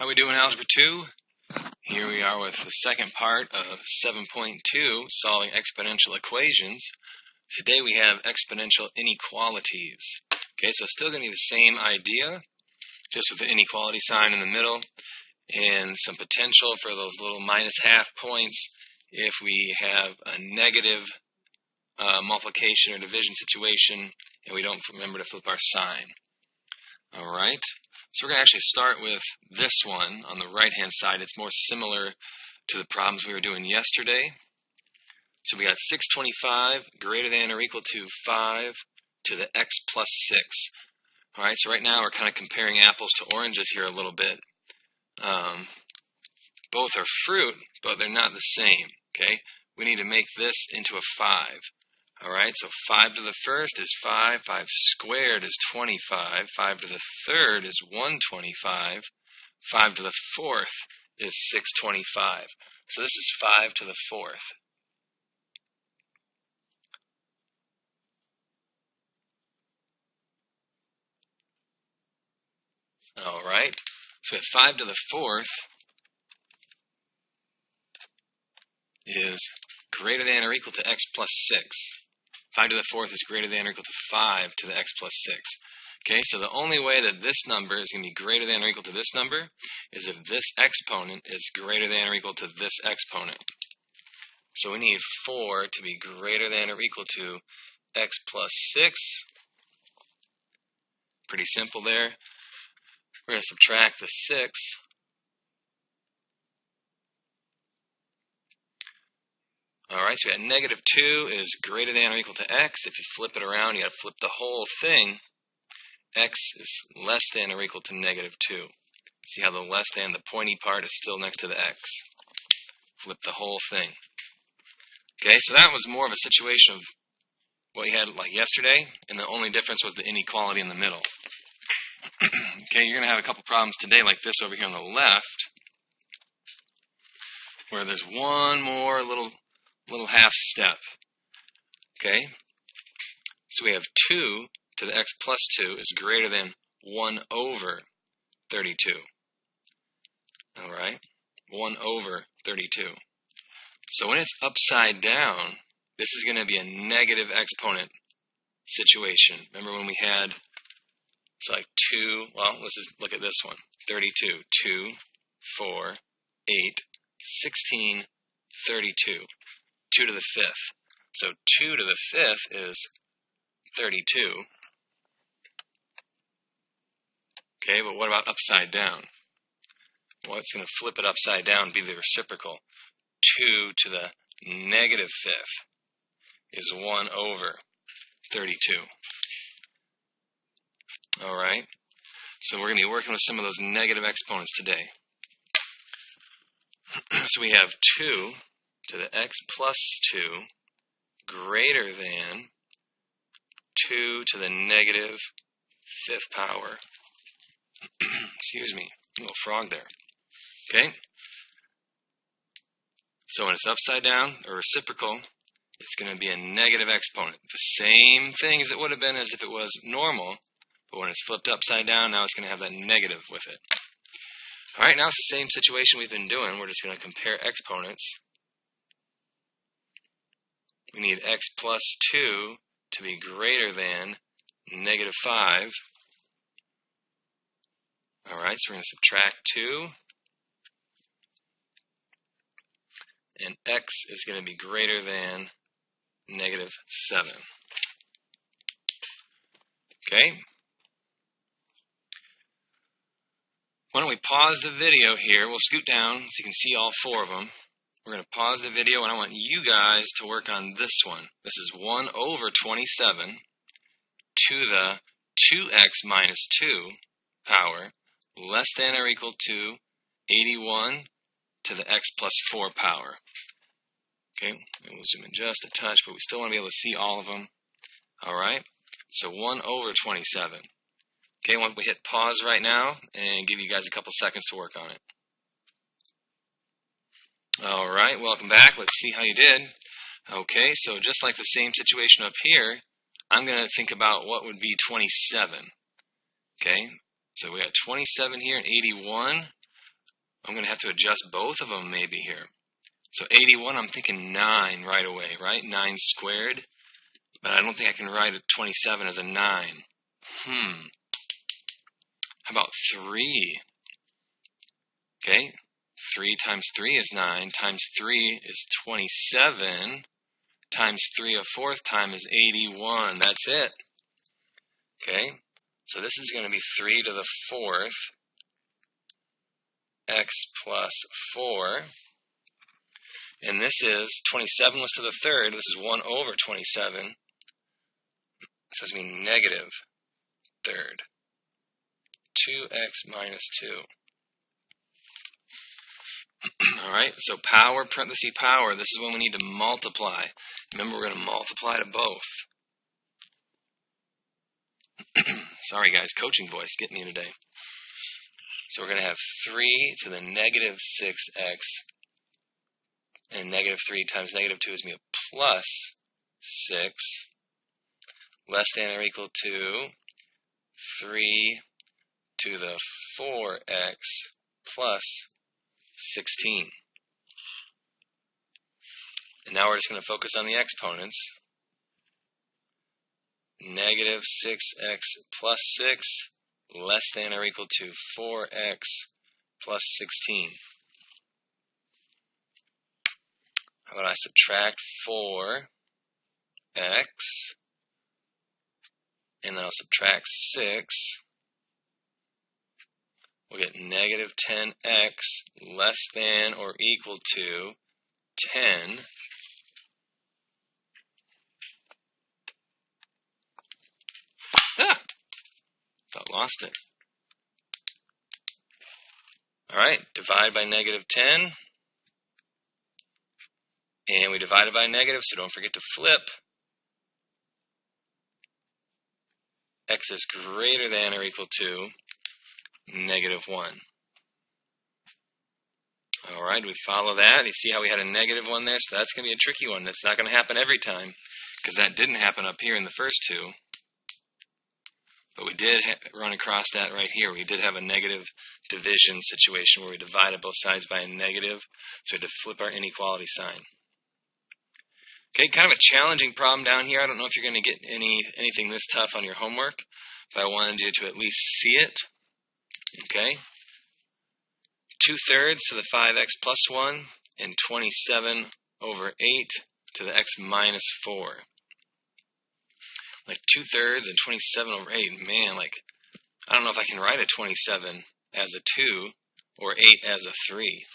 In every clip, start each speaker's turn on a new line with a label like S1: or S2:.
S1: How we doing, Algebra 2? Here we are with the second part of 7.2, solving exponential equations. Today we have exponential inequalities. Okay, so still going to be the same idea, just with the inequality sign in the middle, and some potential for those little minus half points if we have a negative multiplication or division situation and we don't remember to flip our sign. Alright, so we're going to actually start with this one on the right hand side. It's more similar to the problems we were doing yesterday. So we got 625 greater than or equal to 5 to the x plus 6. Alright, so right now we're kind of comparing apples to oranges here a little bit. Both are fruit, but they're not the same. Okay, we need to make this into a 5. Alright, so 5 to the first is 5, 5 squared is 25, 5 to the third is 125, 5 to the fourth is 625. So this is 5 to the fourth. Alright, so we have 5 to the fourth is greater than or equal to x plus 6. 5 to the fourth is greater than or equal to 5 to the x plus 6. Okay, so the only way that this number is going to be greater than or equal to this number is if this exponent is greater than or equal to this exponent. So we need 4 to be greater than or equal to x plus 6. Pretty simple there. We're going to subtract the 6. Alright, so we got negative 2 is greater than or equal to x. If you flip it around, you got to flip the whole thing. X is less than or equal to negative 2. See how the less than, the pointy part, is still next to the x. Flip the whole thing. Okay, so that was more of a situation of what you had like yesterday, and the only difference was the inequality in the middle. Okay, you're going to have a couple problems today like this over here on the left, where there's one more little half step. Okay, so we have 2 to the x plus 2 is greater than 1 over 32. Alright, 1 over 32. So when it's upside down, this is going to be a negative exponent situation. Remember when we had, it's like 2, well, let's just look at this one. 32, 2, 4, 8, 16, 32. 2 to the fifth. So 2 to the fifth is 32. Okay, but what about upside down? Well, it's going to flip it upside down and be the reciprocal. 2 to the negative fifth is 1 over 32. Alright, so we're going to be working with some of those negative exponents today. So we have 2 to the x plus 2 greater than 2 to the negative fifth power. Excuse me, a little frog there. Okay? So when it's upside down or reciprocal, it's going to be a negative exponent. The same thing as it would have been as if it was normal, but when it's flipped upside down, now it's going to have that negative with it. Alright, now it's the same situation we've been doing. We're just going to compare exponents. We need x plus 2 to be greater than negative 5. Alright, so we're going to subtract 2. And x is going to be greater than negative 7. Okay? Why don't we pause the video here. We'll scoot down so you can see all 4 of them. We're going to pause the video, and I want you guys to work on this one. This is 1 over 27 to the 2x minus 2 power less than or equal to 81 to the x plus 4 power. Okay, we'll zoom in just a touch, but we still want to be able to see all of them. Alright, so 1 over 27. Okay, once we hit pause right now and give you guys a couple seconds to work on it. Alright, welcome back. Let's see how you did. Okay, so just like the same situation up here, I'm going to think about what would be 27. Okay, so we got 27 here and 81. I'm going to have to adjust both of them maybe here. So 81, I'm thinking 9 right away, right? 9 squared. But I don't think I can write 27 as a 9. How about 3? Okay, 3 times 3 is 9, times 3 is 27, times 3 a fourth time is 81. That's it. Okay, so this is going to be 3 to the fourth, x plus 4. And this is 27 was to the third. This is 1 over 27. So it's going to be negative third. 2x minus 2. Alright, so power, parenthesis power. This is when we need to multiply. Remember, we're going to multiply to both. Sorry guys, coaching voice getting me today. So we're going to have 3 to the negative 6x. And negative 3 times negative 2 is going to be a plus 6. Less than or equal to 3 to the 4x plus 16. And now we're just going to focus on the exponents. Negative 6x plus 6 less than or equal to 4x plus 16. How about I subtract 4x, and then I'll subtract 6. We'll get negative 10x less than or equal to 10. Thought lost it. Alright, divide by negative 10. And we divided by negative, so don't forget to flip. X is greater than or equal to negative 1. Alright, we follow that. You see how we had a negative 1 there? So that's going to be a tricky one. That's not going to happen every time, because that didn't happen up here in the first two. But we did run across that right here. We did have a negative division situation where we divided both sides by a negative, so we had to flip our inequality sign. Okay, kind of a challenging problem down here. I don't know if you're going to get anything this tough on your homework, but I wanted you to at least see it. Okay, 2/3 to the 5x plus 1 and 27 over 8 to the x minus 4. Like 2/3 and 27 over 8, man, like, I don't know if I can write a 27 as a 2 or 8 as a 3.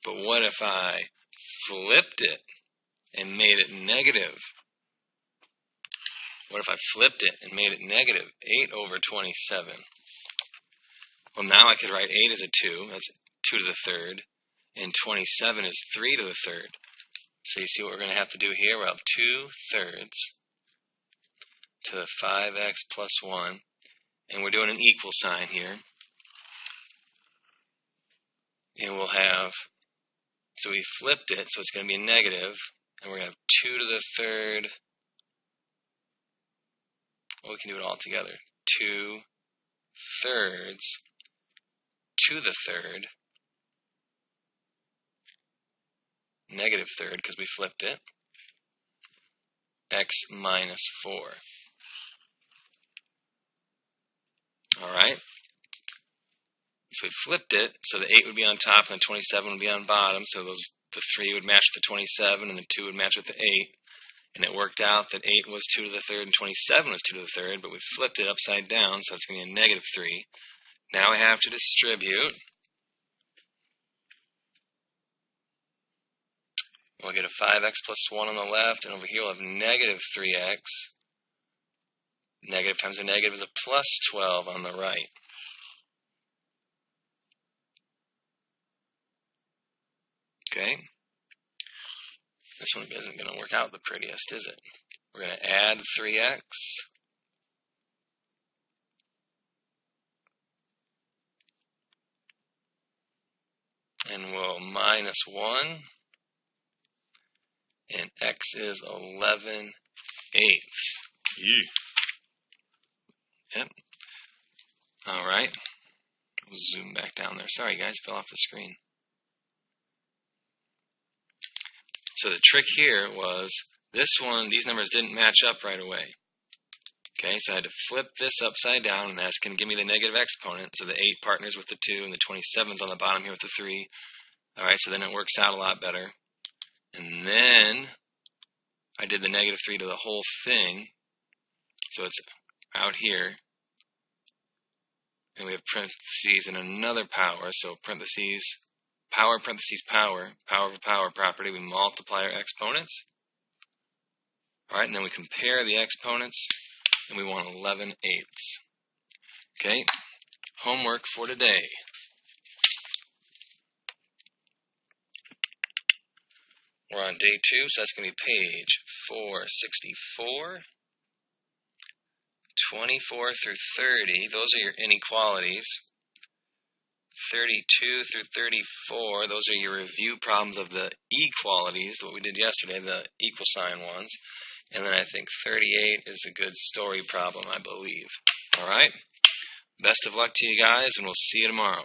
S1: But what if I flipped it and made it negative? What if I flipped it and made it negative 8 over 27? Well, now I could write 8 as a 2, that's 2 to the third, and 27 is 3 to the third. So you see what we're going to have to do here? We'll have 2/3 to the 5x plus 1, and we're doing an equal sign here. And we'll have, so we flipped it, so it's going to be a negative, and we're going to have 2 to the third. Well, we can do it all together. 2/3 to the third, negative third because we flipped it, x minus 4. Alright, so we flipped it, so the 8 would be on top and the 27 would be on bottom, so the 3 would match the 27 and the 2 would match with the 8, and it worked out that 8 was 2 to the third and 27 was 2 to the third, but we flipped it upside down, so it's going to be a negative 3. Now we have to distribute. We'll get a 5x plus 1 on the left, and over here we'll have negative 3x. Negative times a negative is a plus 12 on the right. Okay. This one isn't going to work out the prettiest, is it? We're going to add 3x. And we'll minus 1. And x is 11/8. Yep. Alright. We'll zoom back down there. Sorry guys, fell off the screen. So the trick here was this one, these numbers didn't match up right away. Okay, so I had to flip this upside down and ask, can give me the negative exponent. So the 8 partners with the 2 and the 27's on the bottom here with the 3. Alright, so then it works out a lot better. And then I did the negative 3 to the whole thing. So it's out here. And we have parentheses and another power. So parentheses, power, parentheses, power, power of a power property. We multiply our exponents. Alright, and then we compare the exponents. And we want 11/8. Okay, homework for today. We're on day 2, so that's going to be page 464. 24 through 30, those are your inequalities. 32 through 34, those are your review problems of the equalities, what we did yesterday, the equal sign ones. And then I think 38 is a good story problem, I believe. All right? Best of luck to you guys, and we'll see you tomorrow.